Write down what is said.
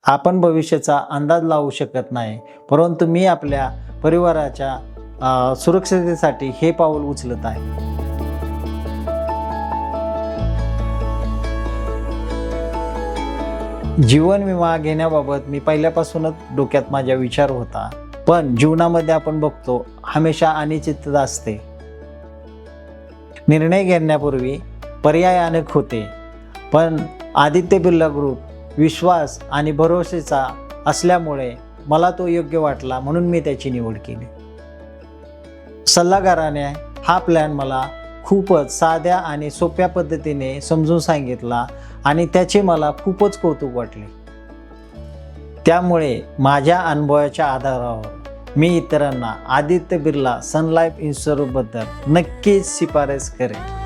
आपण भविष्याचा अंदाज लावू शकत नाही, परंतु मी आपल्या परिवाराच्या सुरक्षिततेसाठी हे पाऊल उचलत आहे. जीवन विमा घेण्याबाबत मी पहिल्यापासूनच डोक्यात माझ्या विचार होता, पण जीवनामध्ये आपण बघतो हमेशा अनिश्चितता असते. निर्णय घेण्यापूर्वी पर्याय अनेक होते, पण आदित्य बिर्ला ग्रुप विश्वास आणि भरोसेचा असल्यामुळे मला तो योग्य वाटला, म्हणून मी त्याची निवड केली. सल्लागाराने हा प्लॅन मला खूपच साध्या आणि सोप्या पद्धतीने समजून सांगितला आणि त्याचे मला खूपच कौतुक वाटले. त्यामुळे माझ्या अनुभवाच्या आधारावर मी इतरांना आदित्य बिर्ला सन लाईफ इन्शुरन्सबद्दल नक्कीच शिफारस करेन.